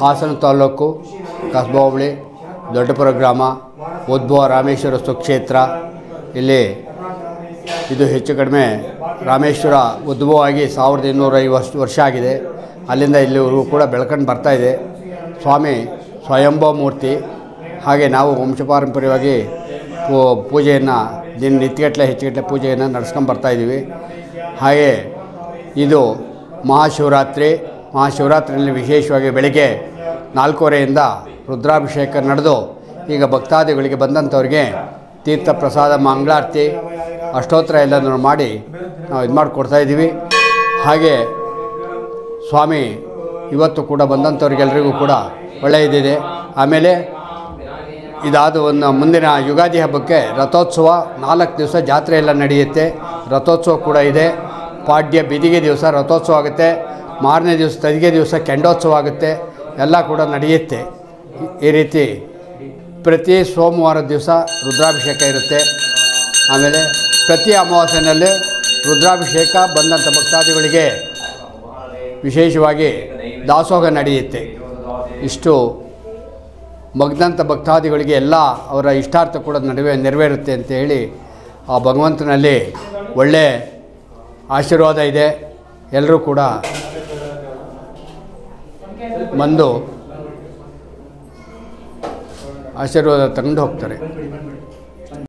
ಹಾಸನ ತಾಲೂಕು ಕಸ್ಬಾ ಹೋಬಳಿ ದೊಡ್ಡಪುರ ಗ್ರಾಮ ಉದ್ಭವ ರಾಮೇಶ್ವರ ಸುಕ್ಷೇತ್ರ. ಇಲ್ಲಿ ಇದು ಹೆಚ್ಚು ಕಡಿಮೆ ರಾಮೇಶ್ವರ ಉದ್ಭವವಾಗಿ 1250 ವರ್ಷ ಆಗಿದೆ. ಅಲ್ಲಿಂದ ಇಲ್ಲಿವರೆಗೂ ಕೂಡ ಬೆಳ್ಕೊಂಡು ಬರ್ತಾಯಿದೆ. ಸ್ವಾಮಿ ಸ್ವಯಂಭವ ಮೂರ್ತಿ. ಹಾಗೆ ನಾವು ವಂಶಪಾರಂಪರ್ಯವಾಗಿ ಪೂಜೆಯನ್ನು ನಿತ್ಯಗಟ್ಟಲೆ ಹೆಚ್ಚುಗಟ್ಟಲೆ ಪೂಜೆಯನ್ನು ನಡೆಸ್ಕೊಂಡು ಬರ್ತಾಯಿದ್ದೀವಿ. ಹಾಗೆ ಇದು ಮಹಾಶಿವರಾತ್ರಿಯಲ್ಲಿ ವಿಶೇಷವಾಗಿ ಬೆಳಗ್ಗೆ 4:15ರಿಂದ ರುದ್ರಾಭಿಷೇಕ ನಡೆದು ಈಗ ಭಕ್ತಾದಿಗಳಿಗೆ ಬಂದಂಥವ್ರಿಗೆ ತೀರ್ಥ ಪ್ರಸಾದ ಮಂಗಳಾರತಿ ಅಷ್ಟೋತ್ತರ ಎಲ್ಲನೂ ಮಾಡಿ ನಾವು ಇದು ಮಾಡಿಕೊಡ್ತಾಯಿದ್ದೀವಿ. ಹಾಗೆ ಸ್ವಾಮಿ ಇವತ್ತು ಕೂಡ ಬಂದಂಥವ್ರಿಗೆಲ್ಲರಿಗೂ ಕೂಡ ಒಳ್ಳೆಯದಿದೆ. ಆಮೇಲೆ ಇದಾದ ಮುಂದಿನ ಯುಗಾದಿ ಹಬ್ಬಕ್ಕೆ ರಥೋತ್ಸವ 4 ದಿವಸ ಜಾತ್ರೆ ಎಲ್ಲ ನಡೆಯುತ್ತೆ. ರಥೋತ್ಸವ ಕೂಡ ಇದೆ. ಪಾಡ್ಯ ಬಿದಿಗೆ ದಿವಸ ರಥೋತ್ಸವ ಆಗುತ್ತೆ. ಮಾರನೇ ದಿವಸ ತದಿಗೆ ದಿವಸ ಕೆಂಡೋತ್ಸವ ಆಗುತ್ತೆ. ಎಲ್ಲ ಕೂಡ ನಡೆಯುತ್ತೆ. ಈ ರೀತಿ ಪ್ರತಿ ಸೋಮವಾರದ ದಿವಸ ರುದ್ರಾಭಿಷೇಕ ಇರುತ್ತೆ. ಆಮೇಲೆ ಪ್ರತಿ ಅಮಾವಾಸ್ಯೆಯಲ್ಲಿ ರುದ್ರಾಭಿಷೇಕ ಬಂದಂಥ ಭಕ್ತಾದಿಗಳಿಗೆ ವಿಶೇಷವಾಗಿ ದಾಸೋಹ ನಡೆಯುತ್ತೆ. ಇಷ್ಟು ಮಗ್ನಂಥ ಭಕ್ತಾದಿಗಳಿಗೆ ಎಲ್ಲ ಅವರ ಇಷ್ಟಾರ್ಥ ಕೂಡ ನೆರವೇರುತ್ತೆ ಅಂತ ಹೇಳಿ ಆ ಭಗವಂತನಲ್ಲಿ ಒಳ್ಳೆ ಆಶೀರ್ವಾದ ಇದೆ. ಎಲ್ಲರೂ ಕೂಡ ಬಂದು ಆಶೀರ್ವಾದ ತಗೊಂಡು ಹೋಗ್ತಾರೆ.